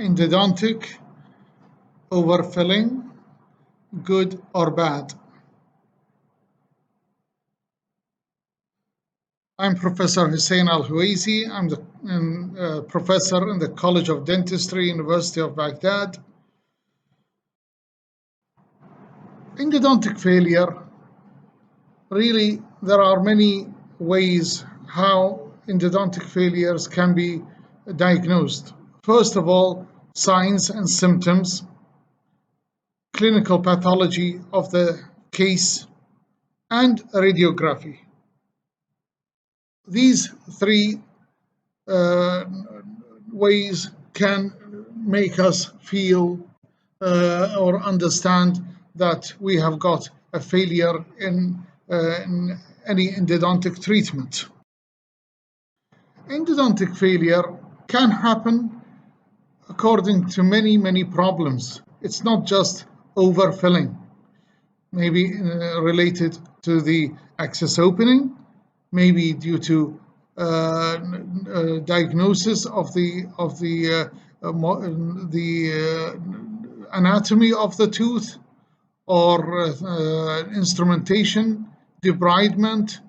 endodontic, overfilling, good or bad? I'm Professor Hussein Al-Huwaizi. I'm the professor in the College of Dentistry, University of Baghdad. Endodontic failure, really, there are many ways how endodontic failures can be diagnosed. First of all, signs and symptoms, clinical pathology of the case, and radiography. These three ways can make us feel or understand that we have got a failure in any endodontic treatment. Endodontic failure can happen according to many problems. It's not just overfilling, maybe related to the access opening, maybe due to diagnosis of the anatomy of the tooth, or instrumentation, debridement,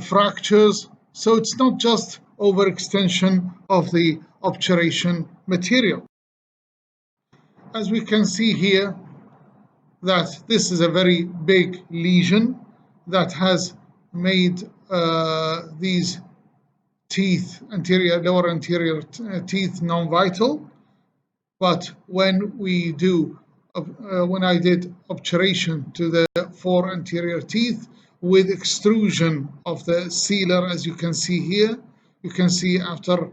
fractures. So it's not just overextension of the obturation material. As we can see here, that this is a very big lesion that has made these teeth, lower anterior teeth, non-vital. But when I did obturation to the 4 anterior teeth with extrusion of the sealer, as you can see here, you can see after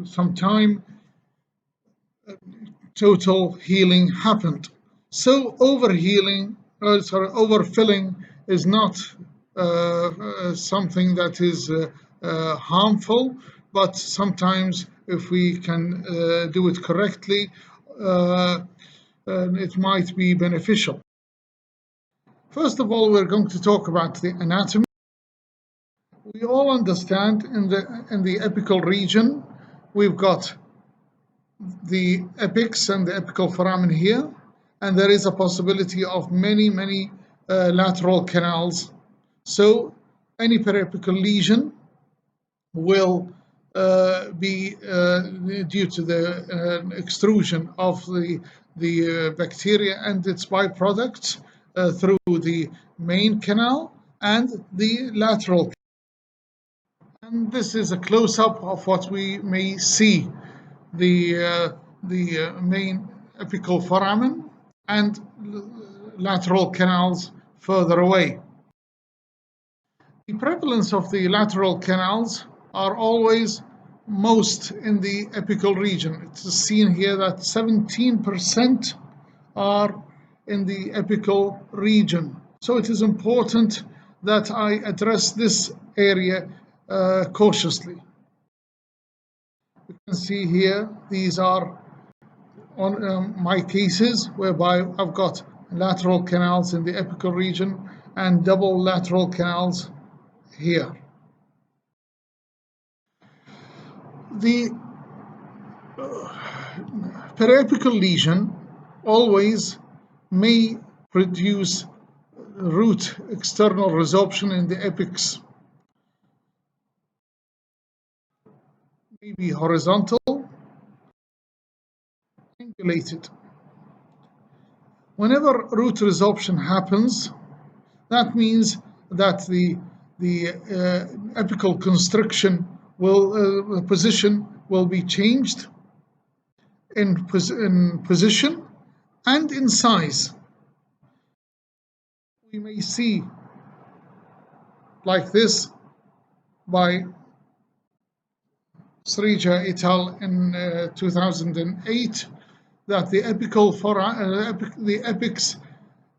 some time, total healing happened. So overfilling is not something that is harmful, but sometimes if we can do it correctly, it might be beneficial. First of all, we're going to talk about the anatomy. We all understand in the apical region, we've got the apex and the apical foramen here, and there is a possibility of many lateral canals. So any periapical lesion will be due to the extrusion of the bacteria and its byproducts through the main canal and the lateral. And this is a close-up of what we may see, the main apical foramen and lateral canals further away. The prevalence of the lateral canals are always most in the apical region. It's seen here that 17% are in the apical region. So it is important that I address this area cautiously. You can see here, these are on my cases whereby I've got lateral canals in the apical region and double lateral canals here. The periapical lesion always may produce root external resorption in the apex, maybe horizontal, angulated. Whenever root resorption happens, that means that the apical constriction position will be changed in position and in size. We may see like this by Srija et al. In 2008, that the the apex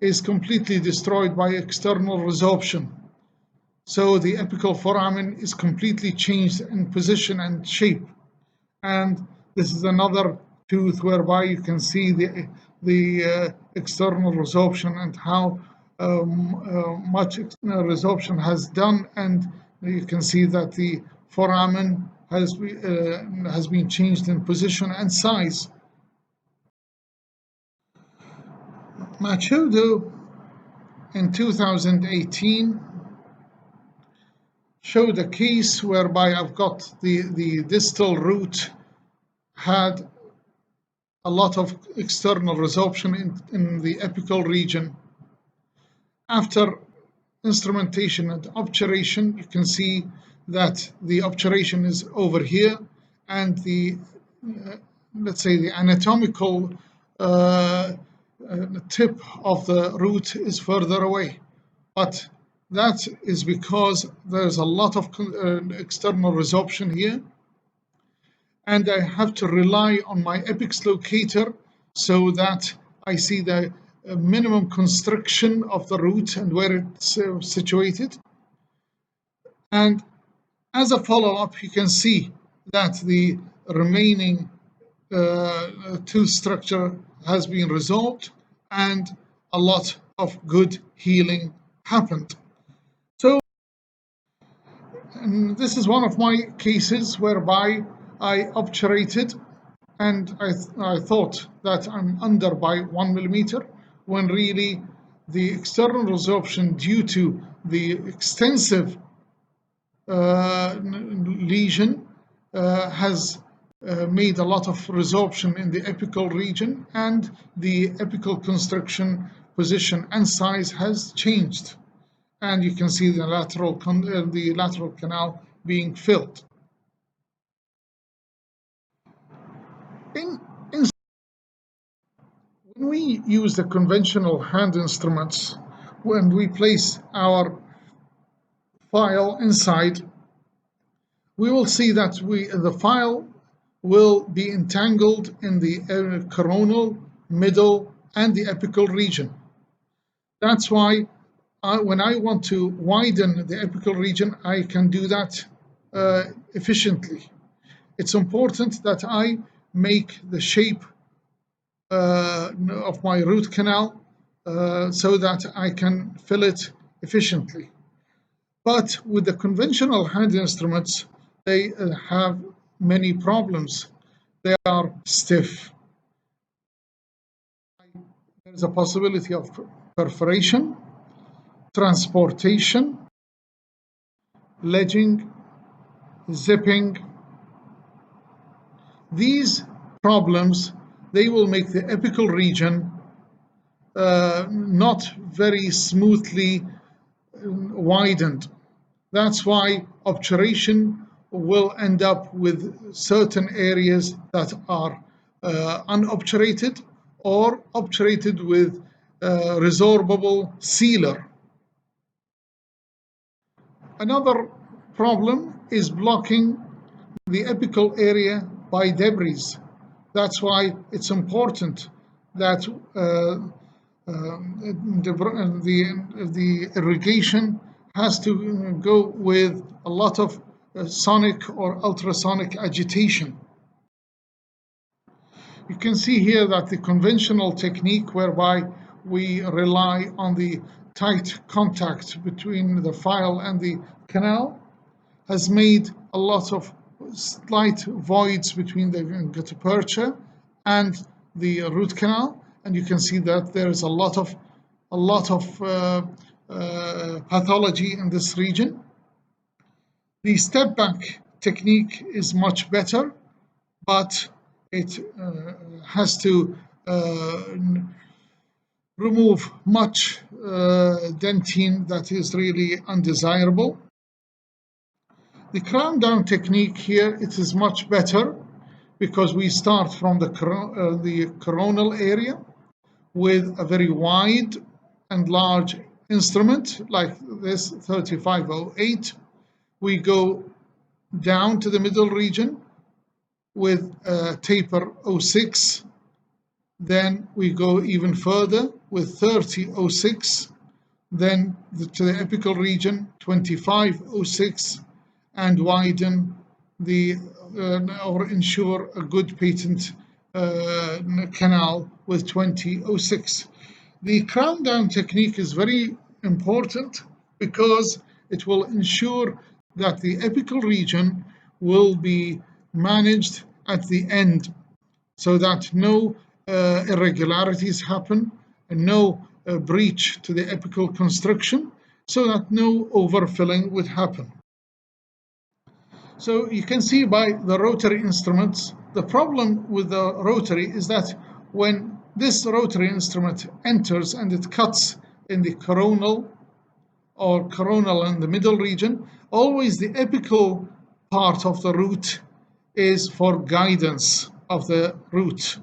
is completely destroyed by external resorption. So the apical foramen is completely changed in position and shape. And this is another tooth whereby you can see the external resorption and how much resorption has done, and you can see that the foramen has been changed in position and size. Machudo in 2018 showed a case whereby I've got the distal root had a lot of external resorption in the apical region. After instrumentation and obturation, you can see that the obturation is over here, and the let's say the anatomical tip of the root is further away. But that is because there's a lot of external resorption here, and I have to rely on my apex locator so that I see the minimum constriction of the root and where it's situated. And as a follow-up, you can see that the remaining tooth structure has been resolved and a lot of good healing happened. So, and this is one of my cases whereby I obturated and I thought that I'm under by 1 millimeter, when really the external resorption due to the extensive lesion has made a lot of resorption in the apical region, and the apical constriction position and size has changed. And you can see the lateral canal being filled. When we use the conventional hand instruments, when we place our file inside, we will see that the file will be entangled in the coronal, middle, and the apical region. That's why when I want to widen the apical region, I can do that efficiently. It's important that I make the shape of my root canal so that I can fill it efficiently. But with the conventional hand instruments, they have many problems. They are stiff. There's a possibility of perforation, transportation, ledging, zipping. These problems, they will make the apical region not very smoothly widened. That's why obturation will end up with certain areas that are unobturated or obturated with resorbable sealer. Another problem is blocking the apical area by debris. That's why it's important that the irrigation has to go with a lot of sonic or ultrasonic agitation. You can see here that the conventional technique whereby we rely on the tight contact between the file and the canal has made a lot of slight voids between the gutta and the root canal, and you can see that there's a lot of pathology in this region. The step back technique is much better, but it has to remove much dentine that is really undesirable. The crown down technique here, it is much better because we start from the coronal area with a very wide and large instrument like this 3508. We go down to the middle region with taper 06. Then we go even further with 3006. Then to the apical region 2506, and widen the or ensure a good patent canal with 2006. The crown down technique is very important because it will ensure that the apical region will be managed at the end so that no irregularities happen and no breach to the apical construction, so that no overfilling would happen. So you can see by the rotary instruments, the problem with the rotary is that when this rotary instrument enters and it cuts in the coronal or coronal in the middle region, always the apical part of the root is for guidance of the root.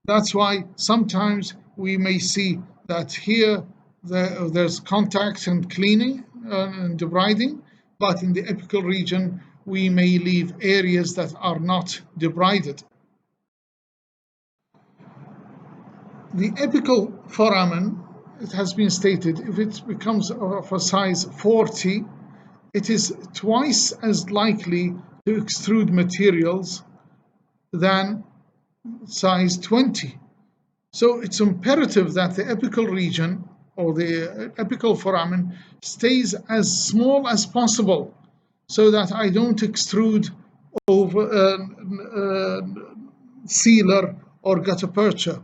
That's why sometimes we may see that here there's contact and cleaning and debriding, but in the apical region we may leave areas that are not debrided. The apical foramen, it has been stated, if it becomes of a size 40, it is twice as likely to extrude materials than size 20. So it's imperative that the apical region or the apical foramen stays as small as possible so that I don't extrude over sealer or gutta percha.